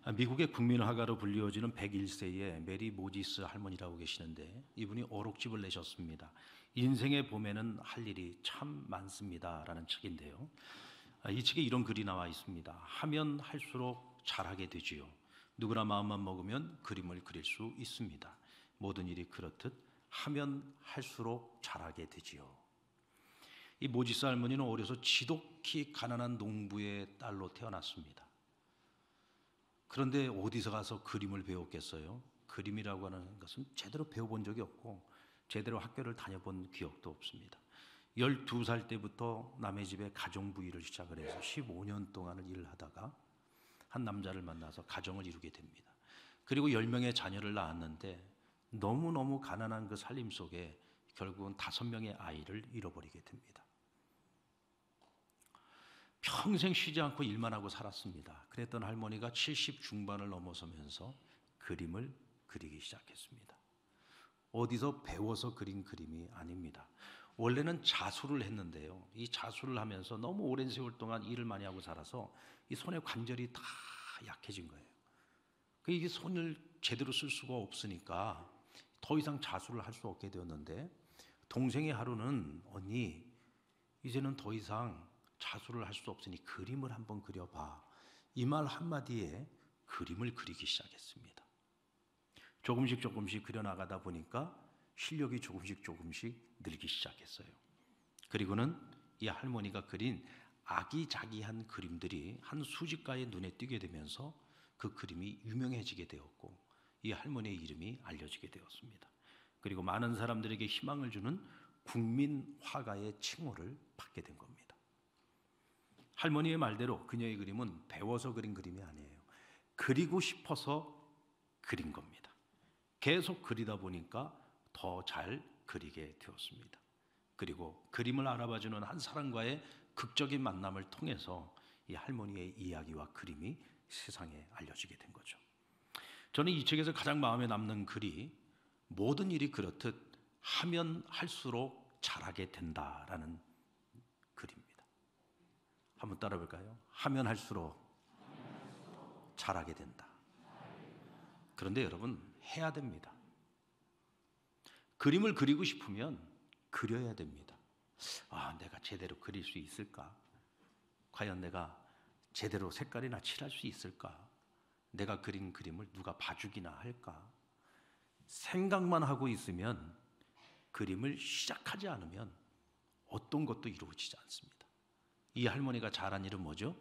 미국의 국민화가로 불리워지는 101세의 메리 모지스 할머니라고 계시는데 이분이 오록집을 내셨습니다. 인생의 봄에는 할 일이 참 많습니다 라는 책인데요, 이 책에 이런 글이 나와 있습니다. 하면 할수록 잘하게 되지요. 누구나 마음만 먹으면 그림을 그릴 수 있습니다. 모든 일이 그렇듯 하면 할수록 잘하게 되지요. 이 모지스 할머니는 어려서 지독히 가난한 농부의 딸로 태어났습니다. 그런데 어디서 가서 그림을 배웠겠어요? 그림이라고 하는 것은 제대로 배워본 적이 없고 제대로 학교를 다녀본 기억도 없습니다. 12살 때부터 남의 집에 가정부일을 시작을 해서 15년 동안을 일을 하다가 한 남자를 만나서 가정을 이루게 됩니다. 그리고 10명의 자녀를 낳았는데 너무너무 가난한 그 살림 속에 결국은 5명의 아이를 잃어버리게 됩니다. 평생 쉬지 않고 일만 하고 살았습니다. 그랬던 할머니가 70 중반을 넘어서면서 그림을 그리기 시작했습니다. 어디서 배워서 그린 그림이 아닙니다. 원래는 자수를 했는데요, 이 자수를 하면서 너무 오랜 세월 동안 일을 많이 하고 살아서 이 손의 관절이 다 약해진 거예요. 이게 손을 제대로 쓸 수가 없으니까 더 이상 자수를 할 수 없게 되었는데, 동생이 하루는 언니 이제는 더 이상 자수를 할 수 없으니 그림을 한번 그려봐, 이 말 한마디에 그림을 그리기 시작했습니다. 조금씩 그려나가다 보니까 실력이 조금씩 늘기 시작했어요. 그리고는 이 할머니가 그린 아기자기한 그림들이 한 수집가의 눈에 띄게 되면서 그 그림이 유명해지게 되었고 이 할머니의 이름이 알려지게 되었습니다. 그리고 많은 사람들에게 희망을 주는 국민화가의 칭호를 받게 된 겁니다. 할머니의 말대로 그녀의 그림은 배워서 그린 그림이 아니에요. 그리고 싶어서 그린 겁니다. 계속 그리다 보니까 더 잘 그리게 되었습니다. 그리고 그림을 알아봐주는 한 사람과의 극적인 만남을 통해서 이 할머니의 이야기와 그림이 세상에 알려지게 된 거죠. 저는 이 책에서 가장 마음에 남는 글이 모든 일이 그렇듯 하면 할수록 잘하게 된다라는 글입니다. 한번 따라 볼까요? 하면 할수록 잘하게 된다. 그런데 여러분, 해야 됩니다. 그림을 그리고 싶으면 그려야 됩니다. 내가 제대로 그릴 수 있을까? 과연 내가 제대로 색깔이나 칠할 수 있을까? 내가 그린 그림을 누가 봐주기나 할까? 생각만 하고 있으면, 그림을 시작하지 않으면 어떤 것도 이루어지지 않습니다. 이 할머니가 잘한 일은 뭐죠?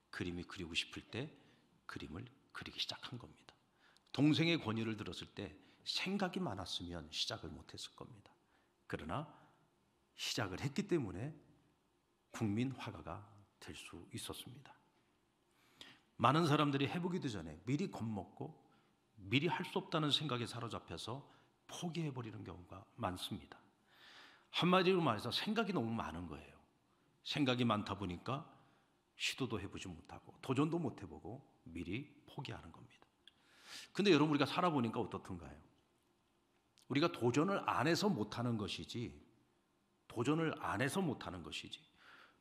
그림이 그리고 싶을 때 그림을 그리기 시작한 겁니다. 동생의 권유를 들었을 때 생각이 많았으면 시작을 못했을 겁니다. 그러나 시작을 했기 때문에 국민 화가가 될 수 있었습니다. 많은 사람들이 해보기도 전에 미리 겁먹고 미리 할 수 없다는 생각에 사로잡혀서 포기해버리는 경우가 많습니다. 한마디로 말해서 생각이 너무 많은 거예요. 생각이 많다 보니까 시도도 해보지 못하고 도전도 못 해보고 미리 포기하는 겁니다. 근데 여러분, 우리가 살아보니까 어떻던가요? 우리가 도전을 안 해서 못하는 것이지,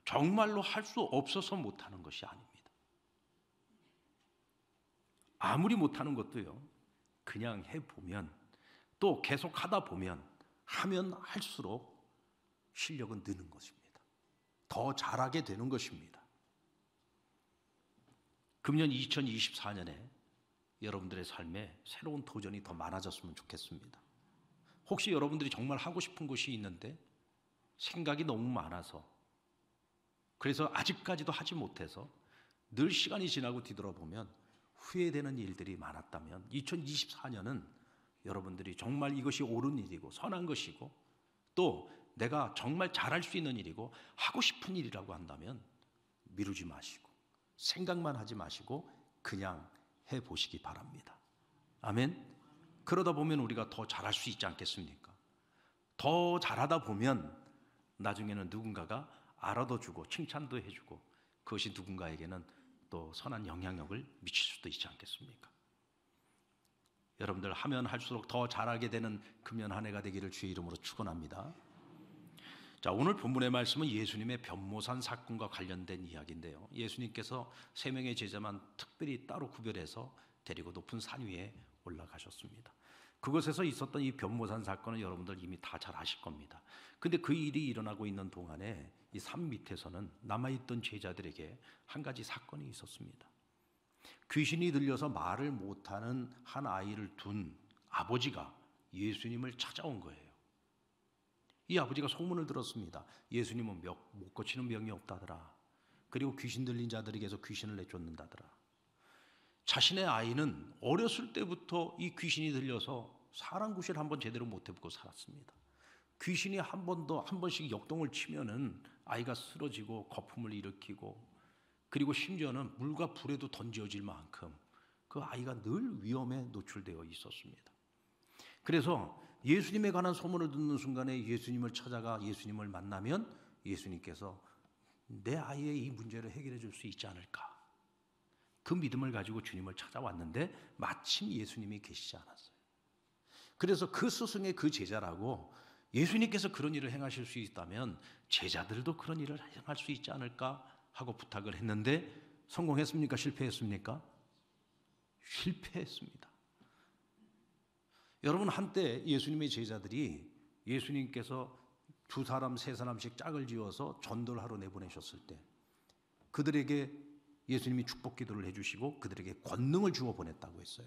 정말로 할 수 없어서 못하는 것이 아닙니다. 아무리 못하는 것도요, 그냥 해보면, 또 계속 하다 보면, 하면 할수록 실력은 느는 것입니다. 더 잘하게 되는 것입니다. 금년 2024년에 여러분들의 삶에 새로운 도전이 더 많아졌으면 좋겠습니다. 혹시 여러분들이 정말 하고 싶은 것이 있는데 생각이 너무 많아서, 그래서 아직까지도 하지 못해서 늘 시간이 지나고 뒤돌아보면 후회되는 일들이 많았다면, 2024년은 여러분들이 정말 이것이 옳은 일이고 선한 것이고 또 내가 정말 잘할 수 있는 일이고 하고 싶은 일이라고 한다면 미루지 마시고 생각만 하지 마시고 그냥 해보시기 바랍니다. 아멘. 그러다 보면 우리가 더 잘할 수 있지 않겠습니까? 더 잘하다 보면 나중에는 누군가가 알아도 주고 칭찬도 해주고 그것이 누군가에게는 또 선한 영향력을 미칠 수도 있지 않겠습니까? 여러분들 하면 할수록 더 잘하게 되는 금년 한 해가 되기를 주의 이름으로 축원합니다. 자, 오늘 본문의 말씀은 예수님의 변모산 사건과 관련된 이야기인데요. 예수님께서 세 명의 제자만 특별히 따로 구별해서 데리고 높은 산 위에 올라가셨습니다. 그곳에서 있었던 이 변모산 사건은 여러분들 이미 다 잘 아실 겁니다. 근데 그 일이 일어나고 있는 동안에 이 산 밑에서는 남아있던 제자들에게 한 가지 사건이 있었습니다. 귀신이 들려서 말을 못하는 한 아이를 둔 아버지가 예수님을 찾아온 거예요. 이 아버지가 소문을 들었습니다. 예수님은 못 고치는 병이 없다더라. 그리고 귀신 들린 자들에게서 귀신을 내쫓는다더라. 자신의 아이는 어렸을 때부터 이 귀신이 들려서 사람 구실 한번 제대로 못 해보고 살았습니다. 귀신이 한 번씩 역동을 치면은 아이가 쓰러지고 거품을 일으키고, 그리고 심지어는 물과 불에도 던져질 만큼 그 아이가 늘 위험에 노출되어 있었습니다. 그래서 예수님에 관한 소문을 듣는 순간에 예수님을 찾아가 예수님을 만나면 예수님께서 내 아이의 이 문제를 해결해 줄 수 있지 않을까, 그 믿음을 가지고 주님을 찾아왔는데 마침 예수님이 계시지 않았어요. 그래서 그 스승의 그 제자라고, 예수님께서 그런 일을 행하실 수 있다면 제자들도 그런 일을 행할 수 있지 않을까 하고 부탁을 했는데 성공했습니까? 실패했습니까? 실패했습니다. 여러분, 한때 예수님의 제자들이 예수님께서 2사람, 3사람씩 짝을 지어서 전도를 하러 내보내셨을 때 그들에게 예수님이 축복 기도를 해주시고 그들에게 권능을 주어 보냈다고 했어요.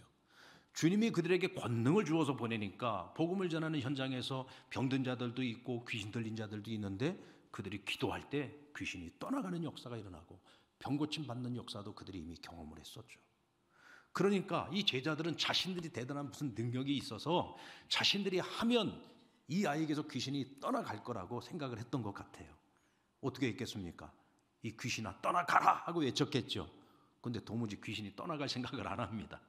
주님이 그들에게 권능을 주어서 보내니까 복음을 전하는 현장에서 병든 자들도 있고 귀신 들린 자들도 있는데 그들이 기도할 때 귀신이 떠나가는 역사가 일어나고 병 고침 받는 역사도 그들이 이미 경험을 했었죠. 그러니까 이 제자들은 자신들이 대단한 무슨 능력이 있어서 자신들이 하면 이 아이에게서 귀신이 떠나갈 거라고 생각을 했던 것 같아요. 어떻게 했겠습니까? 이 귀신아 떠나가라 하고 외쳤겠죠. 근데 도무지 귀신이 떠나갈 생각을 안 합니다.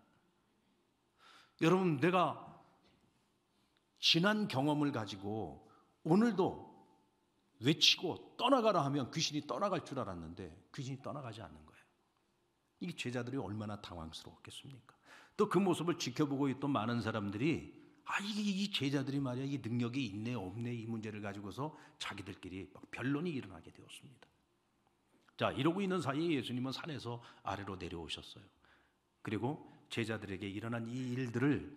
여러분, 내가 지난 경험을 가지고 오늘도 외치고 떠나가라 하면 귀신이 떠나갈 줄 알았는데 귀신이 떠나가지 않는 거예요. 이 제자들이 얼마나 당황스러웠겠습니까? 또 그 모습을 지켜보고 있던 많은 사람들이 이 제자들이 말이야, 이 능력이 있네 없네 이 문제를 가지고서 자기들끼리 막 변론이 일어나게 되었습니다. 자, 이러고 있는 사이에 예수님은 산에서 아래로 내려오셨어요. 그리고 제자들에게 일어난 이 일들을,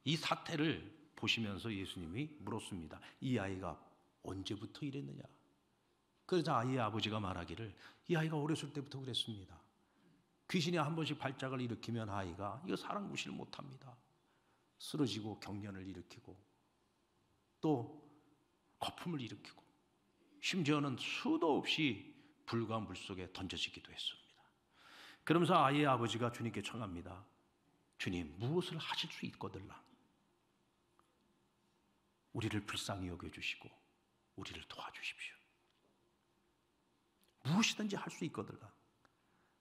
이 사태를 보시면서 예수님이 물었습니다. 이 아이가 언제부터 이랬느냐? 그러자 아이의 아버지가 말하기를 이 아이가 어렸을 때부터 그랬습니다. 귀신이 한 번씩 발작을 일으키면 아이가 이거 사람 구실을 못합니다. 쓰러지고 경련을 일으키고 또 거품을 일으키고 심지어는 수도 없이 불과 물 속에 던져지기도 했습니다. 그러면서 아이의 아버지가 주님께 청합니다. 주님, 무엇을 하실 수 있거들라. 우리를 불쌍히 여겨주시고 우리를 도와주십시오. 무엇이든지 할 수 있거들라.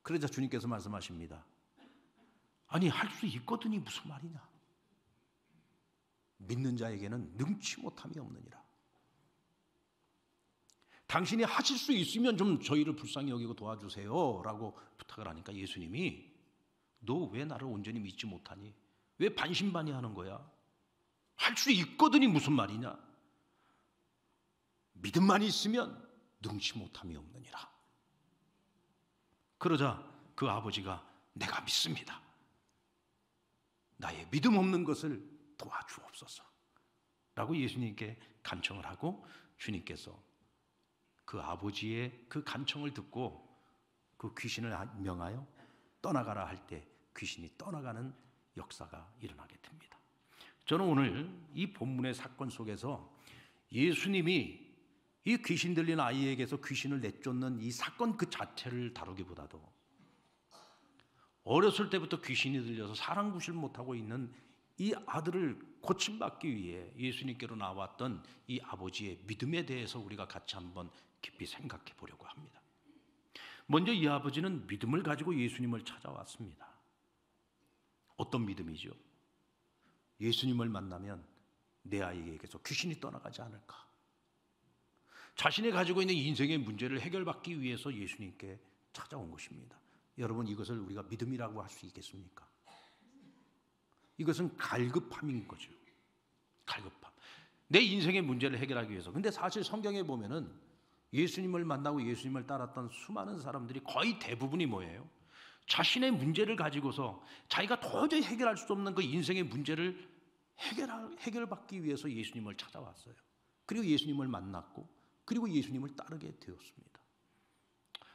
그러자 주님께서 말씀하십니다. 아니, 할 수 있거든이 무슨 말이냐? 믿는 자에게는 능치 못함이 없느니라. 당신이 하실 수 있으면 좀 저희를 불쌍히 여기고 도와주세요 라고 부탁을 하니까 예수님이 너 왜 나를 온전히 믿지 못하니? 왜 반신반의하는 거야? 할 수 있거든이 무슨 말이냐? 믿음만 있으면 능치 못함이 없느니라. 그러자 그 아버지가 내가 믿습니다. 나의 믿음 없는 것을 도와주옵소서 라고 예수님께 간청을 하고 주님께서 그 아버지의 그 간청을 듣고 그 귀신을 명하여 떠나가라 할 때 귀신이 떠나가는 역사가 일어나게 됩니다. 저는 오늘 이 본문의 사건 속에서 예수님이 이 귀신 들린 아이에게서 귀신을 내쫓는 이 사건 그 자체를 다루기보다도 어렸을 때부터 귀신이 들려서 사람 구실 못하고 있는 이 아들을 고침받기 위해 예수님께로 나왔던 이 아버지의 믿음에 대해서 우리가 같이 한번 깊이 생각해 보려고 합니다. 먼저 이 아버지는 믿음을 가지고 예수님을 찾아왔습니다. 어떤 믿음이죠? 예수님을 만나면 내 아이에게서 귀신이 떠나가지 않을까? 자신이 가지고 있는 인생의 문제를 해결받기 위해서 예수님께 찾아온 것입니다. 여러분, 이것을 우리가 믿음이라고 할 수 있겠습니까? 이것은 갈급함인 거죠. 갈급함. 내 인생의 문제를 해결하기 위해서. 근데 사실 성경에 보면은 예수님을 만나고 예수님을 따랐던 수많은 사람들이 거의 대부분이 뭐예요? 자신의 문제를 가지고서 자기가 도저히 해결할 수 없는 그 인생의 문제를 해결받기 위해서 예수님을 찾아왔어요. 그리고 예수님을 만났고 그리고 예수님을 따르게 되었습니다.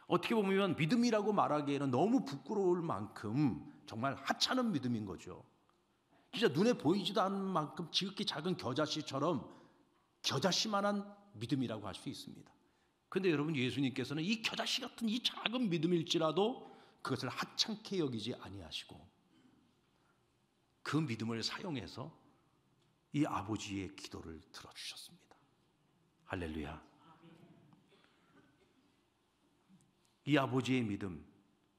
어떻게 보면 믿음이라고 말하기에는 너무 부끄러울 만큼 정말 하찮은 믿음인 거죠. 진짜 눈에 보이지도 않는 만큼 지극히 작은 겨자씨처럼 겨자씨만한 믿음이라고 할 수 있습니다. 그런데 여러분, 예수님께서는 이 겨자씨 같은 이 작은 믿음일지라도 그것을 하찮게 여기지 아니하시고 그 믿음을 사용해서 이 아버지의 기도를 들어주셨습니다. 할렐루야. 이 아버지의 믿음,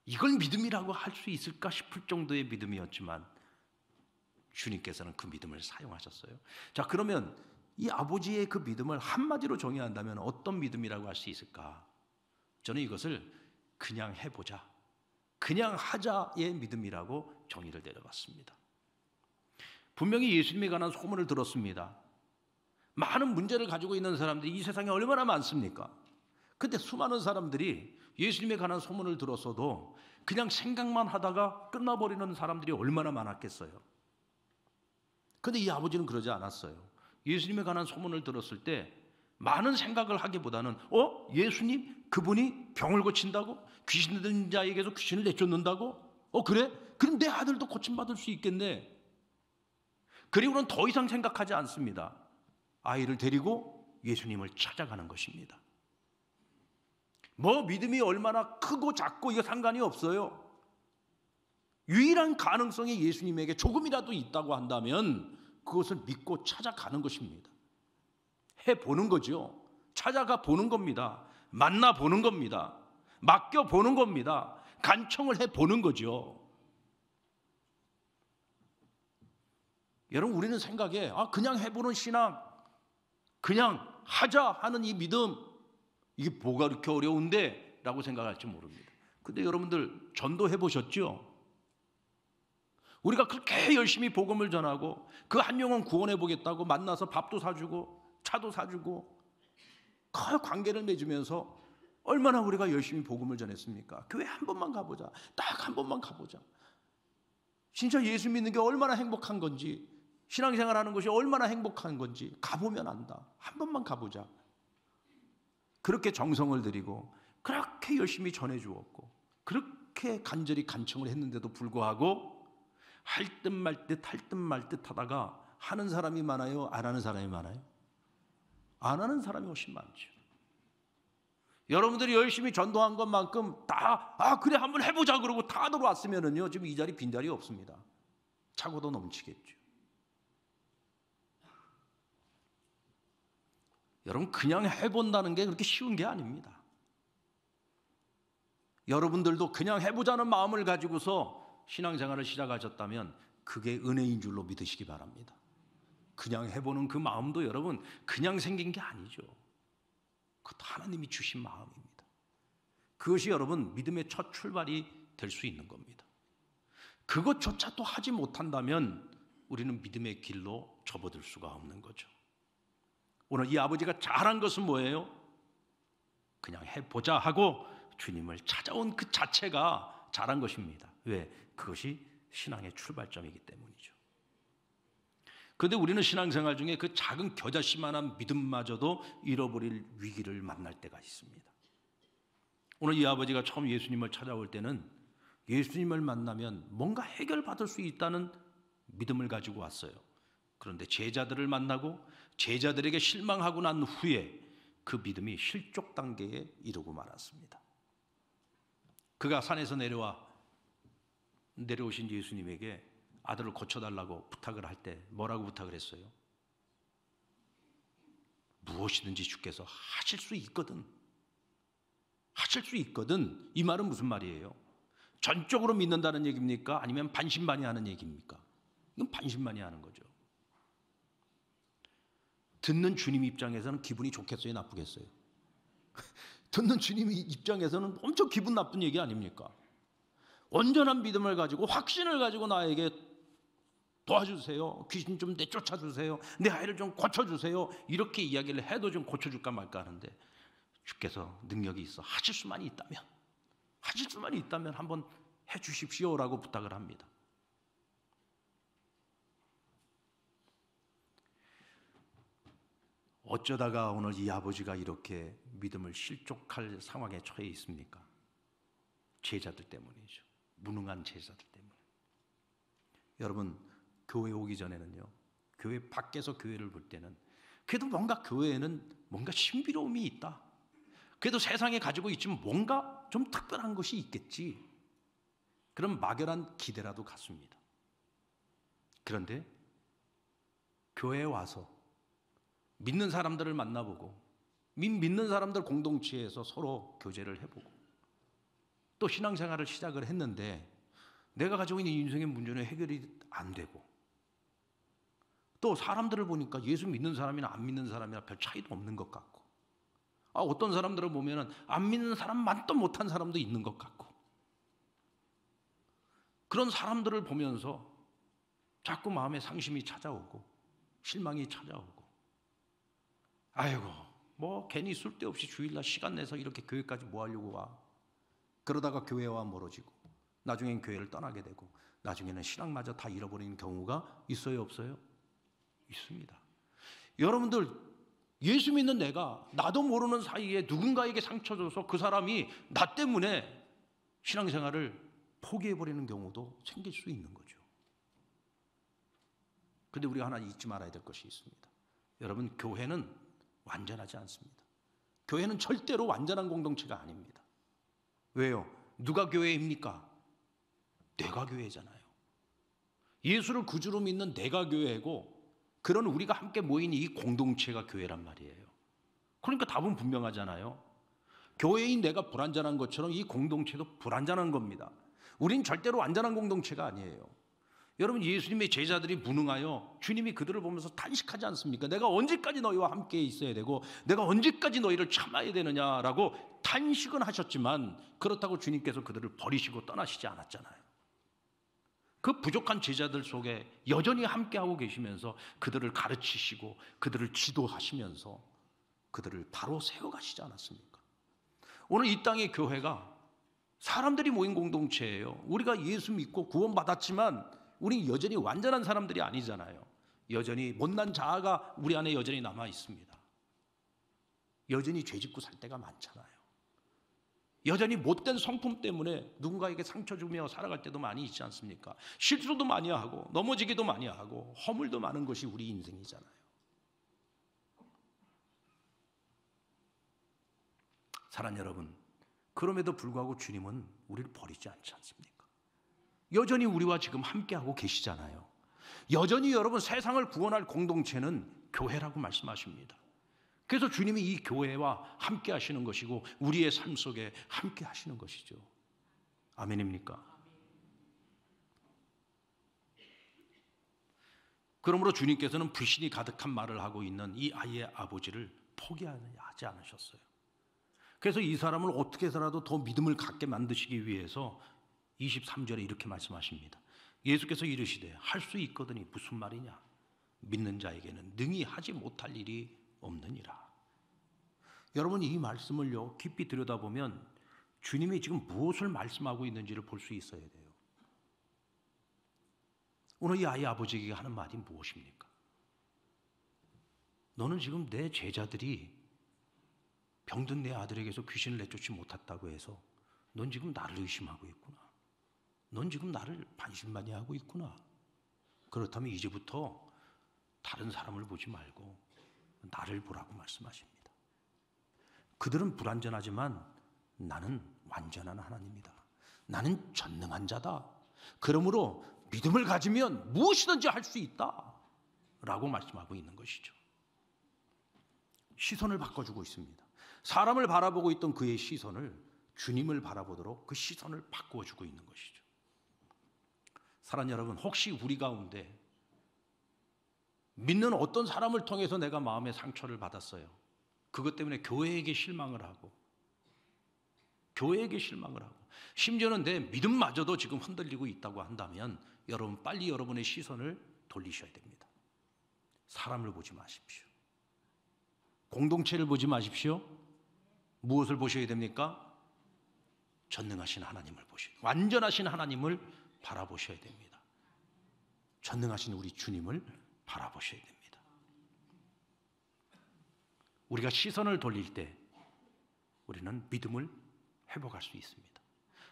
이걸 믿음이라고 할 수 있을까 싶을 정도의 믿음이었지만 주님께서는 그 믿음을 사용하셨어요. 자, 그러면 이 아버지의 그 믿음을 한마디로 정의한다면 어떤 믿음이라고 할 수 있을까? 저는 이것을 그냥 해보자, 그냥 하자의 믿음이라고 정의를 내려봤습니다. 분명히 예수님에 관한 소문을 들었습니다. 많은 문제를 가지고 있는 사람들이 이 세상에 얼마나 많습니까? 근데 수많은 사람들이 예수님에 관한 소문을 들었어도 그냥 생각만 하다가 끝나버리는 사람들이 얼마나 많았겠어요. 근데 이 아버지는 그러지 않았어요. 예수님에 관한 소문을 들었을 때 많은 생각을 하기보다는 예수님? 그분이 병을 고친다고? 귀신 들린 자에게서 귀신을 내쫓는다고? 그래? 그럼 내 아들도 고침받을 수 있겠네. 그리고는 더 이상 생각하지 않습니다. 아이를 데리고 예수님을 찾아가는 것입니다. 뭐 믿음이 얼마나 크고 작고 이거 상관이 없어요. 유일한 가능성이 예수님에게 조금이라도 있다고 한다면 그것을 믿고 찾아가는 것입니다. 해보는 거죠. 찾아가 보는 겁니다. 만나보는 겁니다. 맡겨보는 겁니다. 간청을 해보는 거죠. 여러분, 우리는 생각에 그냥 해보는 신앙, 그냥 하자 하는 이 믿음, 이게 뭐가 그렇게 어려운데? 라고 생각할지 모릅니다. 근데 여러분들 전도해 보셨죠? 우리가 그렇게 열심히 복음을 전하고 그 한 영혼 구원해 보겠다고 만나서 밥도 사주고 차도 사주고 그 관계를 맺으면서 얼마나 우리가 열심히 복음을 전했습니까? 교회 한 번만 가보자. 딱 한 번만 가보자. 진짜 예수 믿는 게 얼마나 행복한 건지, 신앙생활하는 것이 얼마나 행복한 건지 가보면 안다. 한 번만 가보자. 그렇게 정성을 들이고 그렇게 열심히 전해주었고 그렇게 간절히 간청을 했는데도 불구하고 할 듯 말 듯 할 듯 말 듯 하다가 하는 사람이 많아요? 안 하는 사람이 많아요? 안 하는 사람이 훨씬 많죠. 여러분들이 열심히 전도한 것만큼 다 그래 한번 해보자 그러고 다 들어왔으면은요, 지금 이 자리 빈자리 없습니다. 차고도 넘치겠죠. 여러분, 그냥 해본다는 게 그렇게 쉬운 게 아닙니다. 여러분들도 그냥 해보자는 마음을 가지고서 신앙생활을 시작하셨다면 그게 은혜인 줄로 믿으시기 바랍니다. 그냥 해보는 그 마음도 여러분 그냥 생긴 게 아니죠. 그것도 하나님이 주신 마음입니다. 그것이 여러분 믿음의 첫 출발이 될 수 있는 겁니다. 그것조차도 하지 못한다면 우리는 믿음의 길로 접어들 수가 없는 거죠. 오늘 이 아버지가 잘한 것은 뭐예요? 그냥 해보자 하고 주님을 찾아온 그 자체가 잘한 것입니다. 왜? 그것이 신앙의 출발점이기 때문이죠. 그런데 우리는 신앙생활 중에 그 작은 겨자씨만한 믿음마저도 잃어버릴 위기를 만날 때가 있습니다. 오늘 이 아버지가 처음 예수님을 찾아올 때는 예수님을 만나면 뭔가 해결받을 수 있다는 믿음을 가지고 왔어요. 그런데 제자들을 만나고 제자들에게 실망하고 난 후에 그 믿음이 실족 단계에 이르고 말았습니다. 그가 산에서 내려오신 예수님에게 아들을 고쳐달라고 부탁을 할 때 뭐라고 부탁을 했어요? 무엇이든지 주께서 하실 수 있거든. 하실 수 있거든. 이 말은 무슨 말이에요? 전적으로 믿는다는 얘기입니까? 아니면 반신반의하는 얘기입니까? 이건 반신반의하는 거죠. 듣는 주님 입장에서는 기분이 좋겠어요? 나쁘겠어요? 듣는 주님 입장에서는 엄청 기분 나쁜 얘기 아닙니까? 온전한 믿음을 가지고 확신을 가지고 나에게 도와주세요. 귀신 좀 내쫓아주세요. 내 아이를 좀 고쳐주세요. 이렇게 이야기를 해도 좀 고쳐줄까 말까 하는데 주께서 능력이 있어 하실 수만 있다면 한번 해주십시오라고 부탁을 합니다. 어쩌다가 오늘 이 아버지가 이렇게 믿음을 실족할 상황에 처해 있습니까? 제자들 때문이죠. 무능한 제자들 때문에. 여러분, 교회 오기 전에는요, 교회 밖에서 교회를 볼 때는 그래도 뭔가 교회에는 뭔가 신비로움이 있다. 그래도 세상에 가지고 있지만 뭔가 좀 특별한 것이 있겠지. 그런 막연한 기대라도 갖습니다. 그런데 교회에 와서 믿는 사람들을 만나보고 믿는 사람들 공동체에서 서로 교제를 해보고 또 신앙생활을 시작을 했는데 내가 가지고 있는 인생의 문제는 해결이 안 되고 또 사람들을 보니까 예수 믿는 사람이나 안 믿는 사람이나 별 차이도 없는 것 같고 어떤 사람들을 보면 안 믿는 사람만도 못한 사람도 있는 것 같고 그런 사람들을 보면서 자꾸 마음에 상심이 찾아오고 실망이 찾아오고 아이고 뭐 괜히 쓸데없이 주일날 시간 내서 이렇게 교회까지 뭐 하려고 와. 그러다가 교회와 멀어지고 나중엔 교회를 떠나게 되고 나중에는 신앙마저 다 잃어버리는 경우가 있어요 없어요? 있습니다. 여러분들 예수 믿는 내가 나도 모르는 사이에 누군가에게 상처 줘서 그 사람이 나 때문에 신앙생활을 포기해버리는 경우도 생길 수 있는 거죠. 그런데 우리가 하나 잊지 말아야 될 것이 있습니다. 여러분, 교회는 완전하지 않습니다. 교회는 절대로 완전한 공동체가 아닙니다. 왜요? 누가 교회입니까? 내가 교회잖아요. 예수를 구주로 믿는 내가 교회고 그런 우리가 함께 모인 이 공동체가 교회란 말이에요. 그러니까 답은 분명하잖아요. 교회인 내가 불완전한 것처럼 이 공동체도 불완전한 겁니다. 우린 절대로 완전한 공동체가 아니에요. 여러분, 예수님의 제자들이 무능하여 주님이 그들을 보면서 탄식하지 않습니까? 내가 언제까지 너희와 함께 있어야 되고 내가 언제까지 너희를 참아야 되느냐라고 탄식은 하셨지만 그렇다고 주님께서 그들을 버리시고 떠나시지 않았잖아요. 그 부족한 제자들 속에 여전히 함께하고 계시면서 그들을 가르치시고 그들을 지도하시면서 그들을 바로 세워가시지 않았습니까? 오늘 이 땅의 교회가 사람들이 모인 공동체예요. 우리가 예수 믿고 구원받았지만 우리 여전히 완전한 사람들이 아니잖아요. 여전히 못난 자아가 우리 안에 여전히 남아 있습니다. 여전히 죄짓고 살 때가 많잖아요. 여전히 못된 성품 때문에 누군가에게 상처 주며 살아갈 때도 많이 있지 않습니까? 실수도 많이 하고 넘어지기도 많이 하고 허물도 많은 것이 우리 인생이잖아요. 사랑하는 여러분, 그럼에도 불구하고 주님은 우리를 버리지 않지 않습니까? 여전히 우리와 지금 함께하고 계시잖아요. 여전히 여러분 세상을 구원할 공동체는 교회라고 말씀하십니다. 그래서 주님이 이 교회와 함께 하시는 것이고 우리의 삶 속에 함께 하시는 것이죠. 아멘입니까? 그러므로 주님께서는 불신이 가득한 말을 하고 있는 이 아이의 아버지를 포기하지 않으셨어요. 그래서 이 사람을 어떻게 해서라도 더 믿음을 갖게 만드시기 위해서 23절에 이렇게 말씀하십니다. 예수께서 이르시되 할 수 있거든이 무슨 말이냐? 믿는 자에게는 능히 하지 못할 일이 없느니라. 여러분, 이 말씀을요 깊이 들여다보면 주님이 지금 무엇을 말씀하고 있는지를 볼 수 있어야 돼요. 오늘 이 아이 아버지에게 하는 말이 무엇입니까? 너는 지금 내 제자들이 병든 내 아들에게서 귀신을 내쫓지 못했다고 해서 넌 지금 나를 의심하고 있구나. 넌 지금 나를 반신반의하고 있구나. 그렇다면 이제부터 다른 사람을 보지 말고 나를 보라고 말씀하십니다. 그들은 불완전하지만 나는 완전한 하나님이다. 나는 전능한 자다. 그러므로 믿음을 가지면 무엇이든지 할 수 있다 라고 말씀하고 있는 것이죠. 시선을 바꿔주고 있습니다. 사람을 바라보고 있던 그의 시선을 주님을 바라보도록 그 시선을 바꾸어주고 있는 것이죠. 사랑하는 여러분, 혹시 우리 가운데 믿는 어떤 사람을 통해서 내가 마음의 상처를 받았어요. 그것 때문에 교회에게 실망을 하고 심지어는 내 믿음마저도 지금 흔들리고 있다고 한다면 여러분, 빨리 여러분의 시선을 돌리셔야 됩니다. 사람을 보지 마십시오. 공동체를 보지 마십시오. 무엇을 보셔야 됩니까? 전능하신 하나님을 보셔야 됩니다. 완전하신 하나님을 바라보셔야 됩니다. 전능하신 우리 주님을 바라보셔야 됩니다. 우리가 시선을 돌릴 때 우리는 믿음을 회복할 수 있습니다.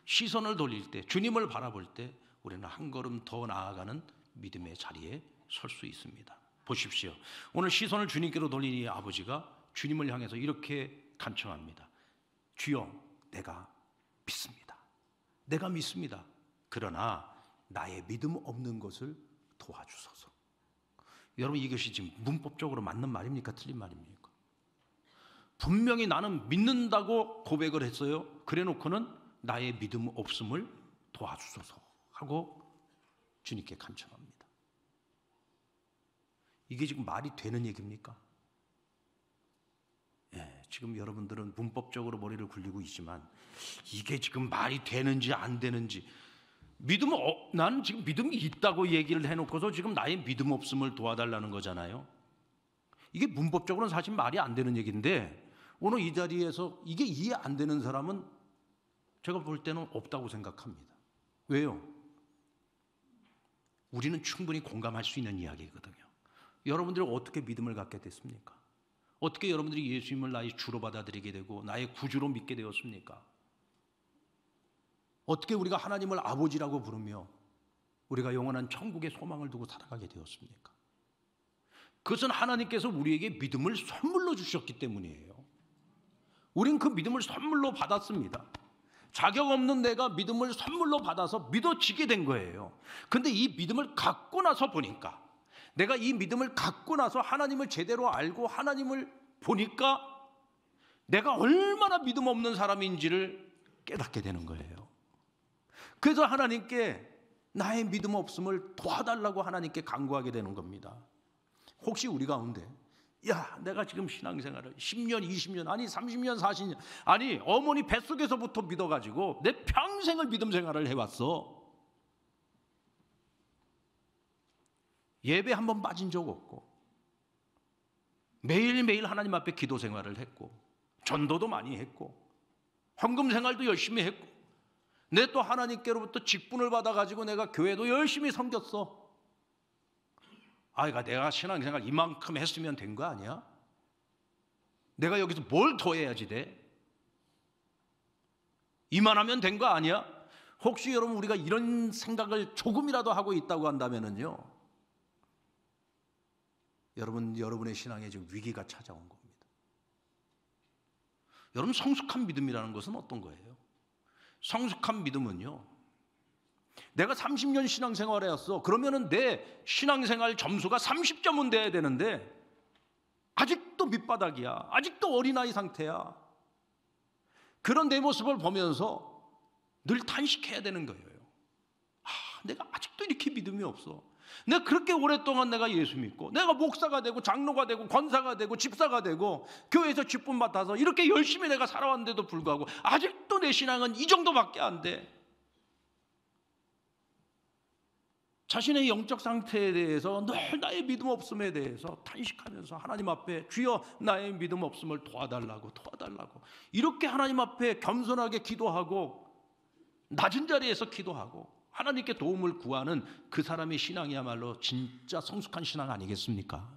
시선을 돌릴 때, 주님을 바라볼 때 우리는 한 걸음 더 나아가는 믿음의 자리에 설 수 있습니다. 보십시오. 오늘 시선을 주님께로 돌린 이 아버지가 주님을 향해서 이렇게 간청합니다. 주여, 내가 믿습니다. 내가 믿습니다. 그러나 나의 믿음 없는 것을 도와주소서. 여러분, 이것이 지금 문법적으로 맞는 말입니까? 틀린 말입니까? 분명히 나는 믿는다고 고백을 했어요. 그래 놓고는 나의 믿음 없음을 도와주소서 하고 주님께 간청합니다. 이게 지금 말이 되는 얘기입니까? 예, 지금 여러분들은 문법적으로 머리를 굴리고 있지만 이게 지금 말이 되는지 안 되는지, 나는 지금 믿음이 있다고 얘기를 해놓고서 지금 나의 믿음 없음을 도와달라는 거잖아요. 이게 문법적으로는 사실 말이 안 되는 얘기인데 오늘 이 자리에서 이게 이해 안 되는 사람은 제가 볼 때는 없다고 생각합니다. 왜요? 우리는 충분히 공감할 수 있는 이야기거든요. 여러분들이 어떻게 믿음을 갖게 됐습니까? 어떻게 여러분들이 예수님을 나의 주로 받아들이게 되고 나의 구주로 믿게 되었습니까? 어떻게 우리가 하나님을 아버지라고 부르며 우리가 영원한 천국의 소망을 두고 살아가게 되었습니까? 그것은 하나님께서 우리에게 믿음을 선물로 주셨기 때문이에요. 우린 그 믿음을 선물로 받았습니다. 자격 없는 내가 믿음을 선물로 받아서 믿어지게 된 거예요. 근데 이 믿음을 갖고 나서 보니까, 내가 이 믿음을 갖고 나서 하나님을 제대로 알고 하나님을 보니까 내가 얼마나 믿음 없는 사람인지를 깨닫게 되는 거예요. 그래서 하나님께 나의 믿음 없음을 도와달라고 하나님께 간구하게 되는 겁니다. 혹시 우리 가운데 내가 지금 신앙생활을 10년, 20년, 아니 30년, 40년, 아니 어머니 뱃속에서부터 믿어가지고 내 평생을 믿음 생활을 해왔어. 예배 한 번 빠진 적 없고 매일매일 하나님 앞에 기도 생활을 했고 전도도 많이 했고 헌금 생활도 열심히 했고 내 또 하나님께로부터 직분을 받아가지고 내가 교회도 열심히 섬겼어. 내가 신앙생활 이만큼 했으면 된 거 아니야? 내가 여기서 뭘 더 해야지 돼? 이만하면 된 거 아니야? 혹시 여러분 우리가 이런 생각을 조금이라도 하고 있다고 한다면요, 여러분의 신앙에 지금 위기가 찾아온 겁니다. 여러분, 성숙한 믿음이라는 것은 어떤 거예요? 성숙한 믿음은요, 내가 30년 신앙생활을 했어. 그러면은 내 신앙생활 점수가 30점은 돼야 되는데 아직도 밑바닥이야. 아직도 어린아이 상태야. 그런 내 모습을 보면서 늘 탄식해야 되는 거예요. 내가 아직도 이렇게 믿음이 없어. 내가 그렇게 오랫동안 내가 예수 믿고 내가 목사가 되고 장로가 되고 권사가 되고 집사가 되고 교회에서 직분 맡아서 이렇게 열심히 내가 살아왔는데도 불구하고 아직도 내 신앙은 이 정도밖에 안 돼. 자신의 영적 상태에 대해서 늘 나의 믿음 없음에 대해서 탄식하면서 하나님 앞에 주여 나의 믿음 없음을 도와달라고 이렇게 하나님 앞에 겸손하게 기도하고 낮은 자리에서 기도하고 하나님께 도움을 구하는 그 사람의 신앙이야말로 진짜 성숙한 신앙 아니겠습니까?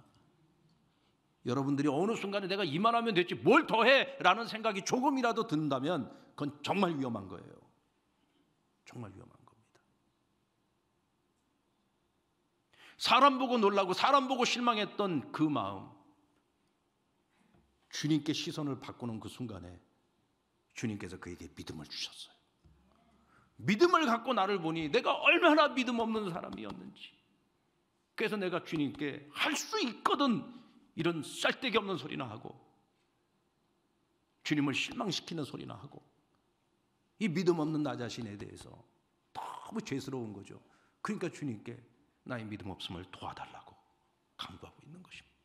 여러분들이 어느 순간에 내가 이만하면 됐지 뭘 더 해? 라는 생각이 조금이라도 든다면 그건 정말 위험한 거예요. 정말 위험한 겁니다. 사람 보고 놀라고 사람 보고 실망했던 그 마음, 주님께 시선을 바꾸는 그 순간에 주님께서 그에게 믿음을 주셨어요. 믿음을 갖고 나를 보니 내가 얼마나 믿음 없는 사람이었는지. 그래서 내가 주님께 할 수 있거든 이런 쌀데기 없는 소리나 하고 주님을 실망시키는 소리나 하고 이 믿음 없는 나 자신에 대해서 너무 죄스러운 거죠. 그러니까 주님께 나의 믿음 없음을 도와달라고 간구하고 있는 것입니다.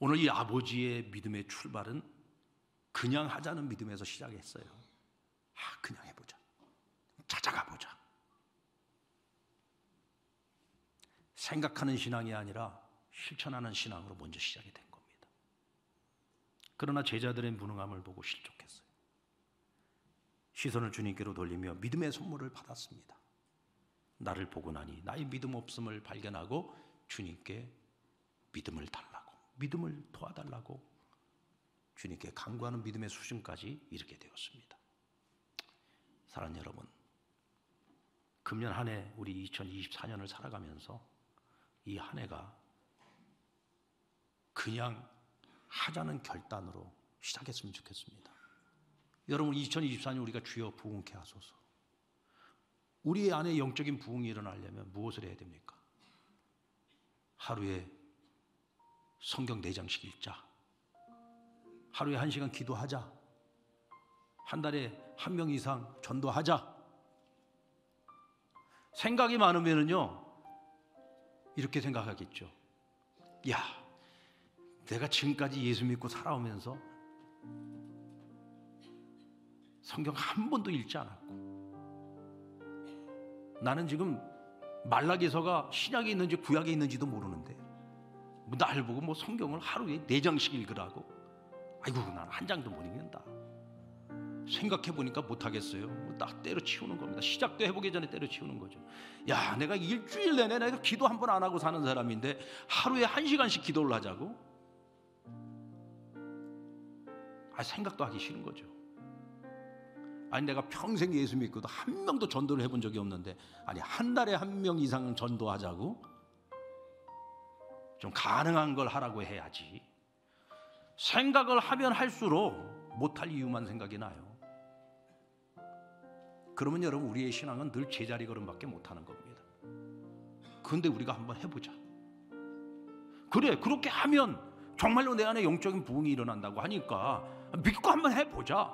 오늘 이 아버지의 믿음의 출발은 그냥 하자는 믿음에서 시작했어요. 그냥 해보자. 나가보자. 생각하는 신앙이 아니라 실천하는 신앙으로 먼저 시작이 된 겁니다. 그러나 제자들의 무능함을 보고 실족했어요. 시선을 주님께로 돌리며 믿음의 선물을 받았습니다. 나를 보고 나니 나의 믿음 없음을 발견하고 주님께 믿음을 달라고, 믿음을 도와달라고 주님께 간구하는 믿음의 수준까지 이르게 되었습니다. 사랑하는 여러분, 금년 한 해 우리 2024년을 살아가면서 이 한 해가 그냥 하자는 결단으로 시작했으면 좋겠습니다. 여러분, 2024년 우리가 주여 부흥케 하소서. 우리 안에 영적인 부흥이 일어나려면 무엇을 해야 됩니까? 하루에 성경 4장씩 읽자. 하루에 1시간 기도하자. 한 달에 1명 이상 전도하자. 생각이 많으면요 이렇게 생각하겠죠. 야, 내가 지금까지 예수 믿고 살아오면서 성경 한 번도 읽지 않았고, 나는 지금 말라기서가 신약에 있는지 구약에 있는지도 모르는데 날 보고 성경을 하루에 4장씩 읽으라고. 아이고, 난 한 장도 못 읽는다. 생각해보니까 못하겠어요. 딱 때려치우는 겁니다. 시작도 해보기 전에 때려치우는 거죠. 야, 내가 일주일 내내 내가 기도 한 번 안 하고 사는 사람인데 하루에 1시간씩 기도를 하자고? 생각도 하기 싫은 거죠. 아니, 내가 평생 예수 믿고도 한 명도 전도를 해본 적이 없는데, 아니 한 달에 1명 이상 전도하자고? 좀 가능한 걸 하라고 해야지. 생각을 하면 할수록 못할 이유만 생각이 나요. 그러면 여러분, 우리의 신앙은 늘 제자리 걸음밖에 못하는 겁니다. 그런데 우리가 한번 해보자. 그래, 그렇게 하면 정말로 내 안에 영적인 부흥이 일어난다고 하니까 믿고 한번 해보자.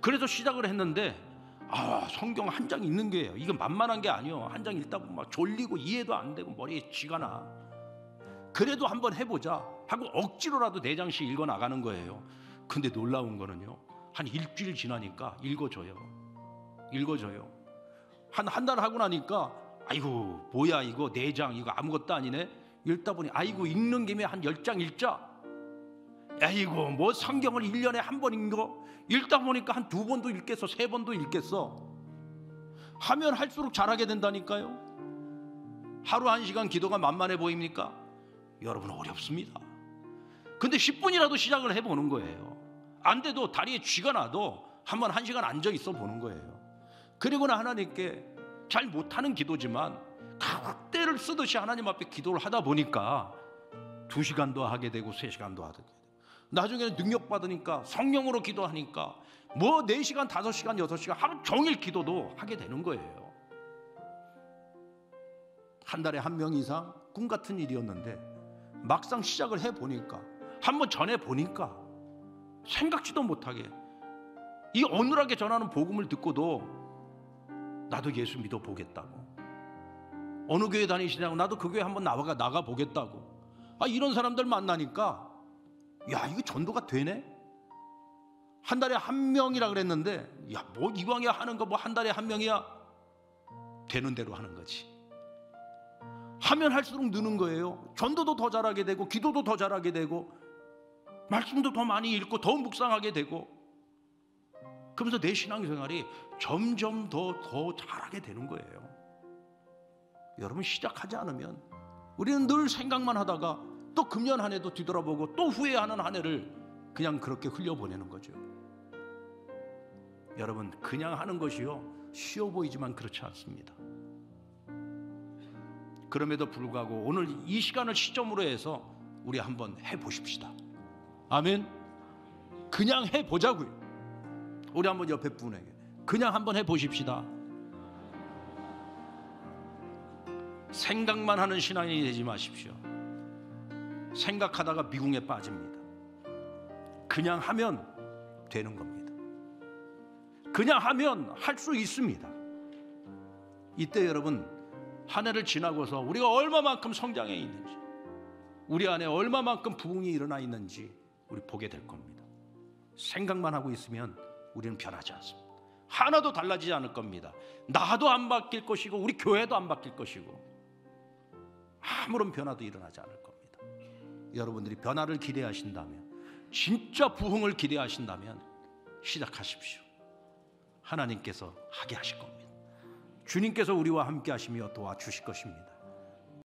그래서 시작을 했는데, 성경 한 장 읽는 게 이거 만만한 게 아니에요. 한 장 읽다 보면 막 졸리고 이해도 안 되고 머리에 쥐가 나. 그래도 한번 해보자 하고 억지로라도 4장씩 읽어 나가는 거예요. 근데 놀라운 거는요, 한 일주일 지나니까 읽어져요. 한 달 하고 나니까 아이고 뭐야 이거 4장 이거 아무것도 아니네. 읽다 보니 아이고 읽는 김에 한 10장 읽자. 아이고 뭐 성경을 1년에 한 번 읽다 보니까 한 2번도 읽겠어, 3번도 읽겠어. 하면 할수록 잘하게 된다니까요. 하루 1시간 기도가 만만해 보입니까? 여러분, 어렵습니다. 근데 10분이라도 시작을 해보는 거예요. 안 돼도 다리에 쥐가 나도 한번 1시간 앉아 있어 보는 거예요. 그리고는 하나님께 잘 못하는 기도지만 각대를 쓰듯이 하나님 앞에 기도를 하다 보니까 2시간도 하게 되고 3시간도 하게 되고, 나중에는 능력 받으니까 성령으로 기도하니까 뭐 4시간, 5시간, 6시간 하루 종일 기도도 하게 되는 거예요. 한 달에 1명 이상 꿈 같은 일이었는데 막상 시작을 해보니까, 한번 전해보니까 생각지도 못하게 이 어눌하게 전하는 복음을 듣고도 나도 예수 믿어보겠다고, 어느 교회 다니시냐고 나도 그 교회 한번 나가 보겠다고, 이런 사람들 만나니까 야, 이거 전도가 되네? 한 달에 1명이라 그랬는데, 야, 뭐 이왕이야 하는 거 뭐 한 달에 1명이야? 되는 대로 하는 거지. 하면 할수록 느는 거예요. 전도도 더 잘하게 되고, 기도도 더 잘하게 되고, 말씀도 더 많이 읽고 더 묵상하게 되고, 그러면서 내 신앙생활이 점점 더 잘하게 되는 거예요. 여러분, 시작하지 않으면 우리는 늘 생각만 하다가 또 금년 한 해도 뒤돌아보고 또 후회하는 한 해를 그냥 그렇게 흘려보내는 거죠. 여러분, 그냥 하는 것이요 쉬워 보이지만 그렇지 않습니다. 그럼에도 불구하고 오늘 이 시간을 시점으로 해서 우리 한번 해보십시다. 아멘. 그냥 해보자고요. 우리 한번 옆에 분에게 그냥 한번 해보십시다. 생각만 하는 신앙이 되지 마십시오. 생각하다가 미궁에 빠집니다. 그냥 하면 되는 겁니다. 그냥 하면 할 수 있습니다. 이때 여러분, 한 해를 지나고서 우리가 얼마만큼 성장해 있는지, 우리 안에 얼마만큼 부흥이 일어나 있는지 우리 보게 될 겁니다. 생각만 하고 있으면 우리는 변하지 않습니다. 하나도 달라지지 않을 겁니다. 나도 안 바뀔 것이고 우리 교회도 안 바뀔 것이고 아무런 변화도 일어나지 않을 겁니다. 여러분들이 변화를 기대하신다면, 진짜 부흥을 기대하신다면 시작하십시오. 하나님께서 하게 하실 겁니다. 주님께서 우리와 함께 하시며 도와주실 것입니다.